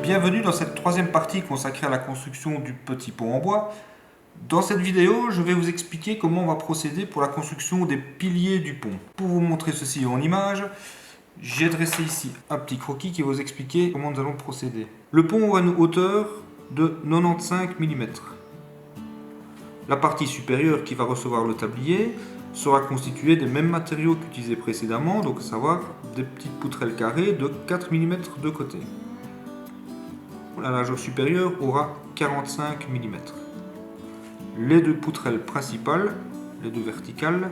Bienvenue dans cette troisième partie consacrée à la construction du petit pont en bois. Dans cette vidéo, je vais vous expliquer comment on va procéder pour la construction des piliers du pont. Pour vous montrer ceci en image, j'ai dressé ici un petit croquis qui va vous expliquer comment nous allons procéder. Le pont aura une hauteur de 95 mm. La partie supérieure qui va recevoir le tablier sera constituée des mêmes matériaux qu'utilisés précédemment, donc à savoir des petites poutrelles carrées de 4 mm de côté. La largeur supérieure aura 45 mm. Les deux poutrelles principales, les deux verticales,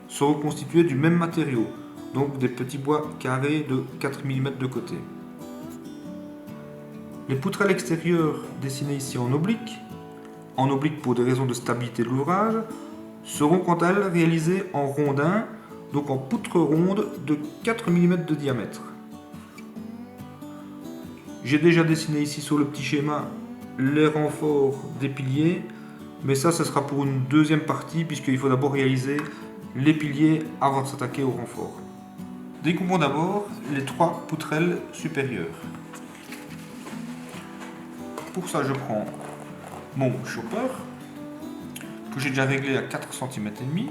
seront constituées du même matériau, donc des petits bois carrés de 4 mm de côté. Les poutrelles extérieures dessinées ici en oblique pour des raisons de stabilité de l'ouvrage, seront quant à elles réalisées en rondins, donc en poutres rondes de 4 mm de diamètre. J'ai déjà dessiné ici sur le petit schéma les renforts des piliers, mais ça sera pour une deuxième partie puisqu'il faut d'abord réaliser les piliers avant de s'attaquer aux renforts. Découpons d'abord les trois poutrelles supérieures. Pour ça, je prends mon chopper que j'ai déjà réglé à 4 cm et demi.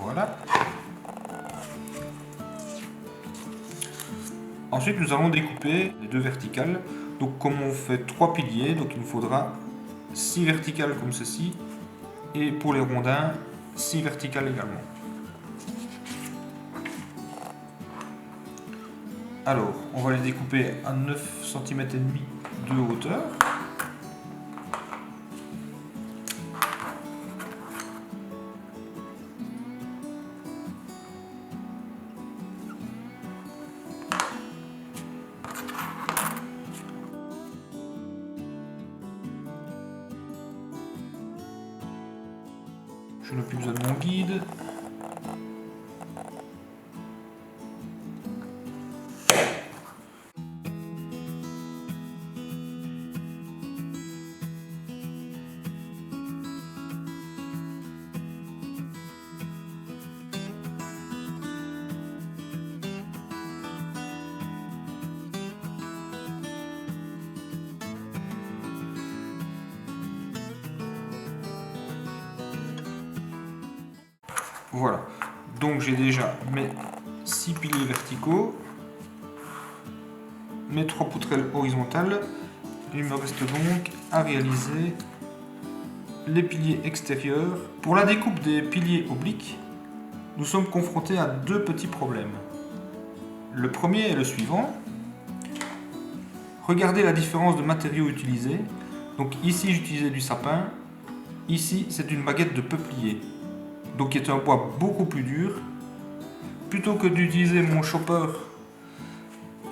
Voilà. Ensuite, nous allons découper les deux verticales. Donc, comme on fait 3 piliers, donc il nous faudra 6 verticales comme ceci. Et pour les rondins, 6 verticales également. Alors, on va les découper à 9 cm et demi de hauteur. Je n'ai plus besoin de mon guide. Voilà, donc j'ai déjà mes 6 piliers verticaux, mes 3 poutrelles horizontales. Il me reste donc à réaliser les piliers extérieurs. Pour la découpe des piliers obliques, nous sommes confrontés à deux petits problèmes. Le premier est le suivant. Regardez la différence de matériaux utilisés. Donc ici j'utilisais du sapin, ici c'est une baguette de peuplier. Donc qui est un bois beaucoup plus dur. Plutôt que d'utiliser mon chopper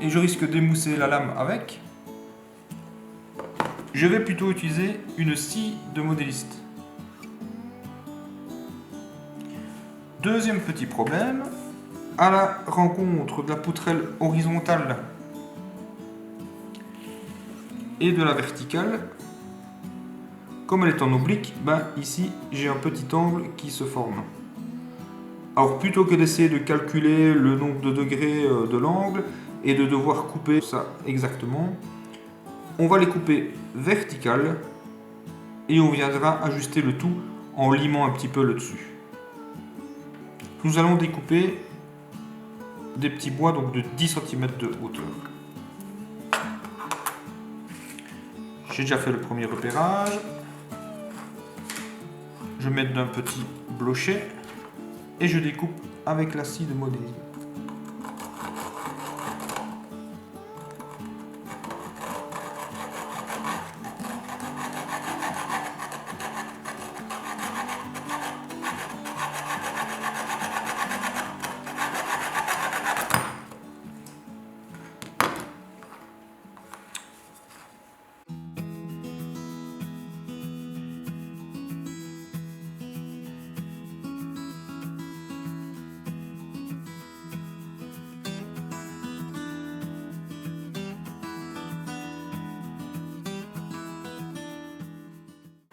et je risque d'émousser la lame avec, je vais plutôt utiliser une scie de modéliste. Deuxième petit problème, à la rencontre de la poutrelle horizontale et de la verticale, comme elle est en oblique, ici j'ai un petit angle qui se forme. Alors plutôt que d'essayer de calculer le nombre de degrés de l'angle et de devoir couper ça exactement, on va les couper verticales et on viendra ajuster le tout en limant un petit peu le dessus. Nous allons découper des petits bois donc de 10 cm de hauteur. J'ai déjà fait le premier repérage. Je mets d'un petit blochet et je découpe avec la scie de modélisme.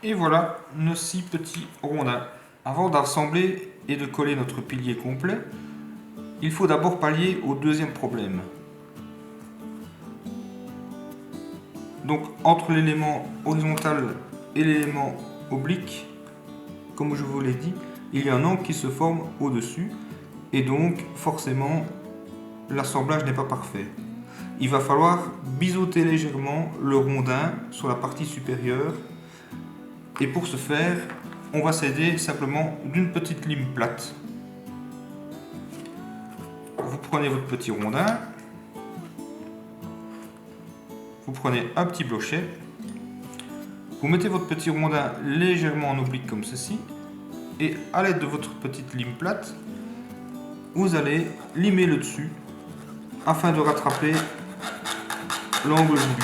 Et voilà nos 6 petits rondins. Avant d'assembler et de coller notre pilier complet, il faut d'abord pallier au deuxième problème. Donc entre l'élément horizontal et l'élément oblique, comme je vous l'ai dit, il y a un angle qui se forme au-dessus et donc forcément l'assemblage n'est pas parfait. Il va falloir biseauter légèrement le rondin sur la partie supérieure et pour ce faire, on va s'aider simplement d'une petite lime plate. Vous prenez votre petit rondin, vous prenez un petit blochet, vous mettez votre petit rondin légèrement en oblique comme ceci et à l'aide de votre petite lime plate, vous allez limer le dessus afin de rattraper l'angle voulu.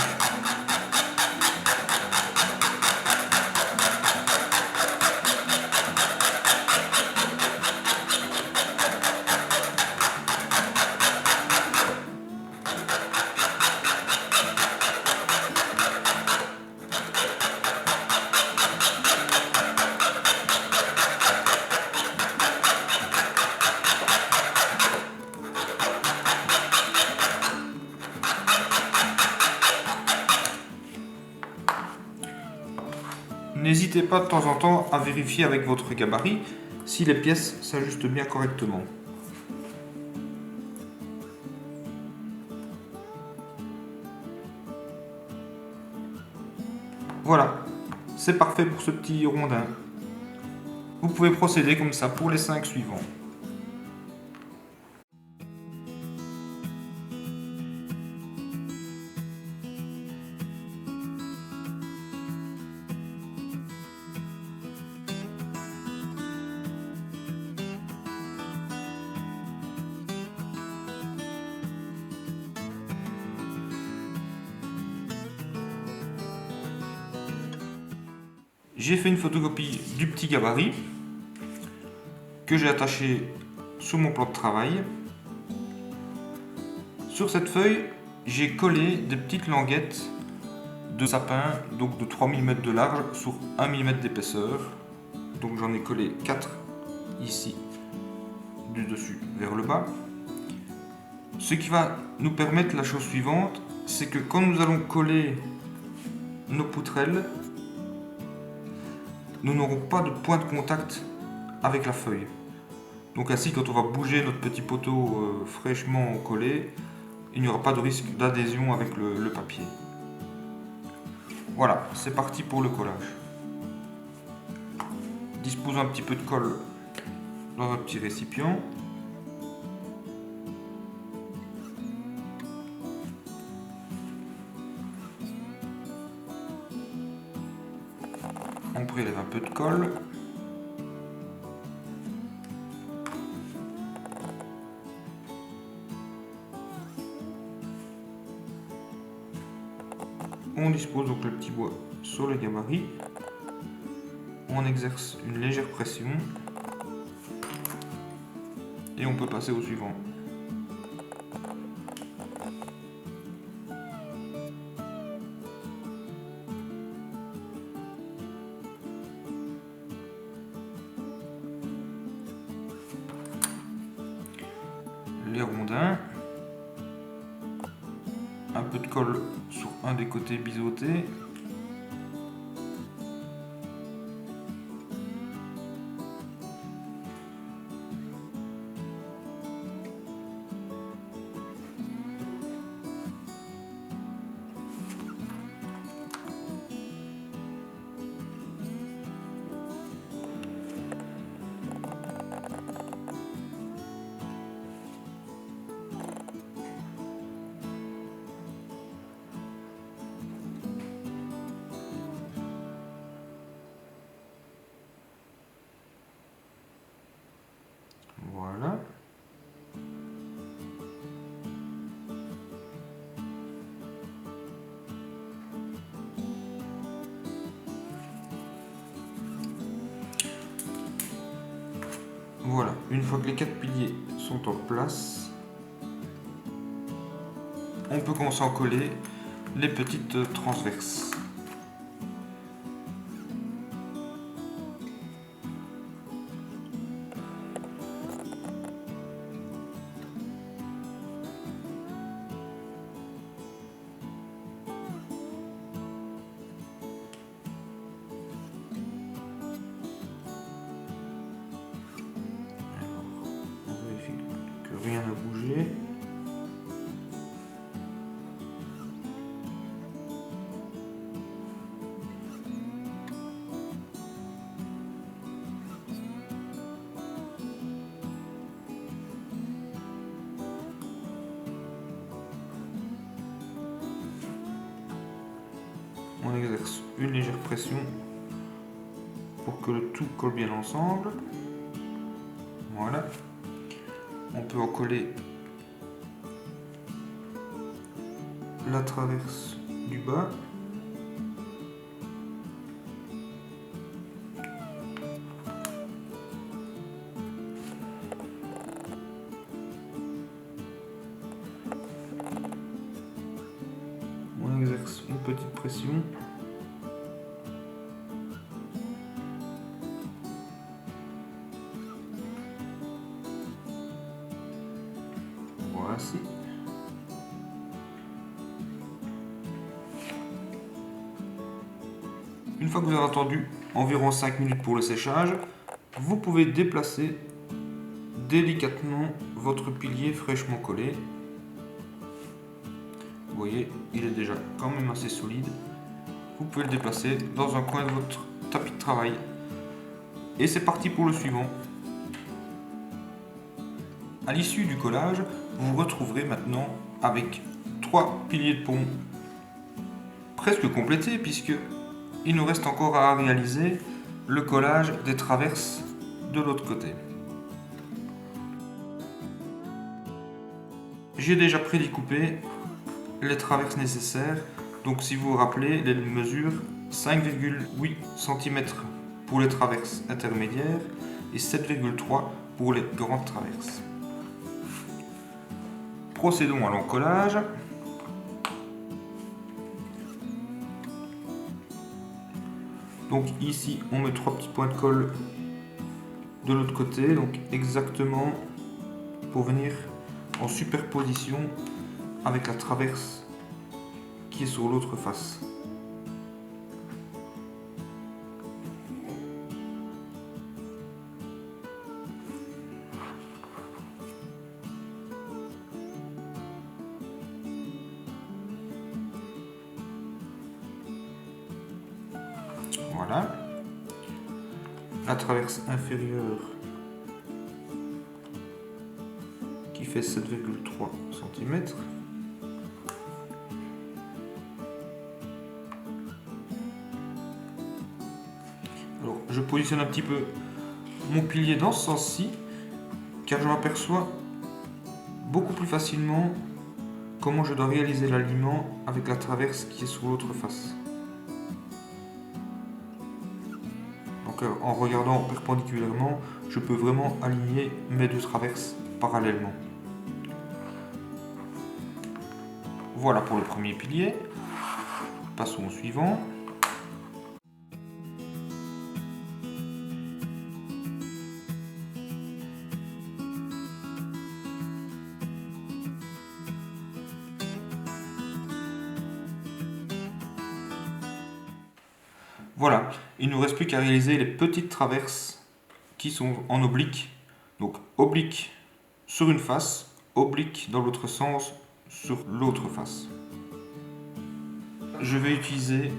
N'hésitez pas de temps en temps à vérifier avec votre gabarit si les pièces s'ajustent bien correctement. Voilà, c'est parfait pour ce petit rondin. Vous pouvez procéder comme ça pour les 5 suivants. J'ai fait une photocopie du petit gabarit que j'ai attaché sur mon plan de travail. Sur cette feuille, j'ai collé des petites languettes de sapin, donc de 3 mm de large sur 1 mm d'épaisseur. Donc j'en ai collé 4 ici, du dessus vers le bas. Ce qui va nous permettre la chose suivante, c'est que quand nous allons coller nos poutrelles, nous n'aurons pas de point de contact avec la feuille. Donc ainsi, quand on va bouger notre petit poteau fraîchement collé, il n'y aura pas de risque d'adhésion avec le papier. Voilà, c'est parti pour le collage. Disposons un petit peu de colle dans un petit récipient. On prélève un peu de colle. On dispose donc le petit bois sur le gabarit. On exerce une légère pression. Et on peut passer au suivant. Les rondins, un peu de colle sur un des côtés biseautés. Voilà. Voilà, une fois que les 4 piliers sont en place, on peut commencer à coller les petites transverses. protéger. On exerce une légère pression pour que le tout colle bien ensemble. Voilà. On peut en coller la traverse du bas. On exerce une petite pression. Voici. Une fois que vous avez attendu environ 5 minutes pour le séchage, vous pouvez déplacer délicatement votre pilier fraîchement collé. Vous voyez, il est déjà quand même assez solide. Vous pouvez le déplacer dans un coin de votre tapis de travail. Et c'est parti pour le suivant. À l'issue du collage, vous vous retrouverez maintenant avec 3 piliers de pont presque complétés, puisque il nous reste encore à réaliser le collage des traverses de l'autre côté. J'ai déjà prédécoupé les traverses nécessaires, donc si vous vous rappelez, les mesures 5,8 cm pour les traverses intermédiaires et 7,3 pour les grandes traverses. Procédons à l'encollage. Donc ici on met 3 petits points de colle de l'autre côté, donc exactement pour venir en superposition avec la traverse qui est sur l'autre face. Voilà. La traverse inférieure qui fait 7,3 cm. Alors, je positionne un petit peu mon pilier dans ce sens-ci, car je m'aperçois beaucoup plus facilement comment je dois réaliser l'alignement avec la traverse qui est sur l'autre face. Donc en regardant perpendiculairement, je peux vraiment aligner mes deux traverses parallèlement. Voilà pour le premier pilier. Passons au suivant. Voilà, il ne nous reste plus qu'à réaliser les petites traverses qui sont en oblique. Donc oblique sur une face, oblique dans l'autre sens sur l'autre face. Je vais utiliser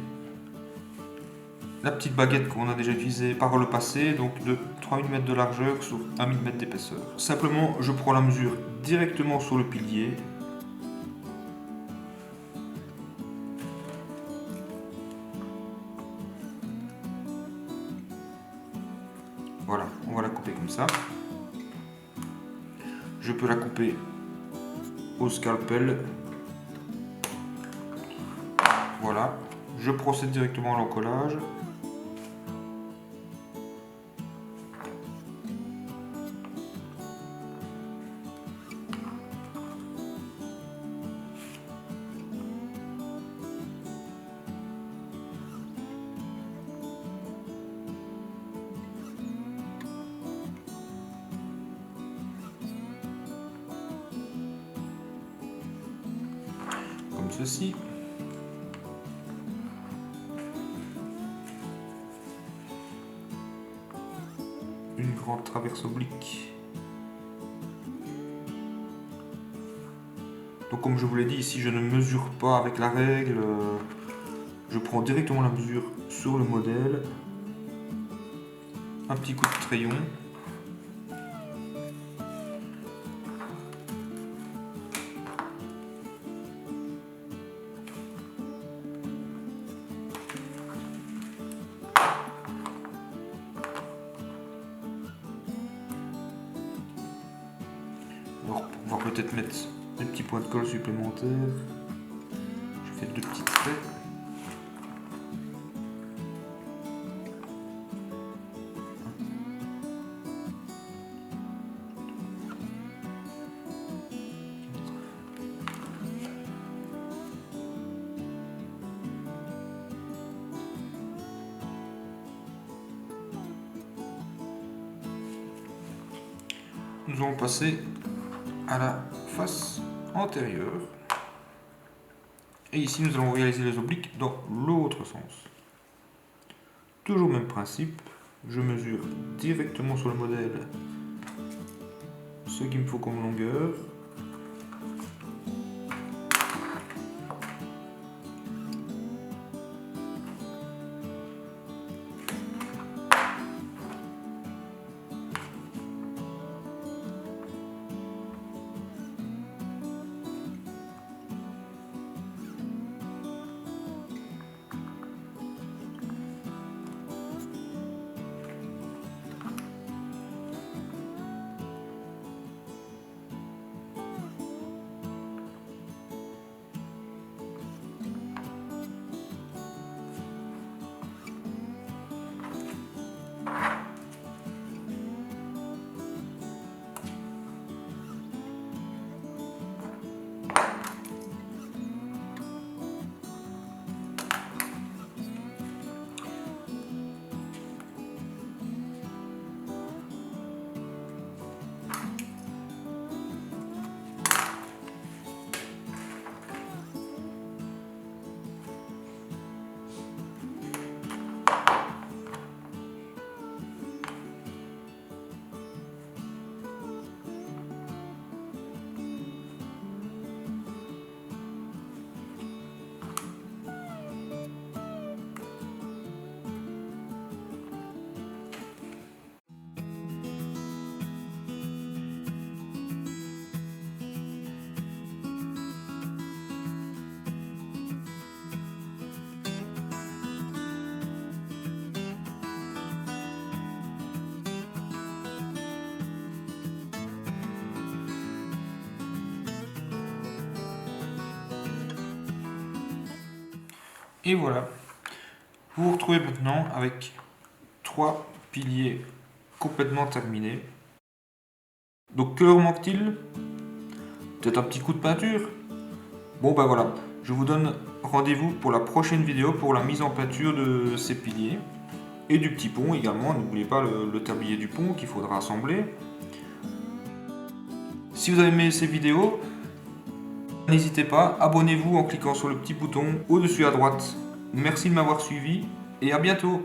la petite baguette qu'on a déjà utilisée par le passé, donc de 3 mm de largeur sur 1 mm d'épaisseur. Simplement, je prends la mesure directement sur le pilier. Voilà, on va la couper comme ça. Je peux la couper au scalpel. Voilà, je procède directement à l'encollage. Comme ceci. Une grande traverse oblique Donc comme je vous l'ai dit, ici je ne mesure pas avec la règle, je prends directement la mesure sur le modèle. Un petit coup de crayon. Alors pour pouvoir peut-être mettre des petits points de colle supplémentaires, je fais 2 petits traits. Nous allons passer à la face antérieure. Et ici, nous allons réaliser les obliques dans l'autre sens. Toujours même principe. Je mesure directement sur le modèle ce qu'il me faut comme longueur. Et voilà, vous vous retrouvez maintenant avec 3 piliers complètement terminés. Donc que leur manque-t-il? Peut-être un petit coup de peinture? Bon ben voilà, je vous donne rendez-vous pour la prochaine vidéo pour la mise en peinture de ces piliers. Et du petit pont également, n'oubliez pas le tablier du pont qu'il faudra assembler. Si vous avez aimé ces vidéos, n'hésitez pas, abonnez-vous en cliquant sur le petit bouton au-dessus à droite. Merci de m'avoir suivi et à bientôt.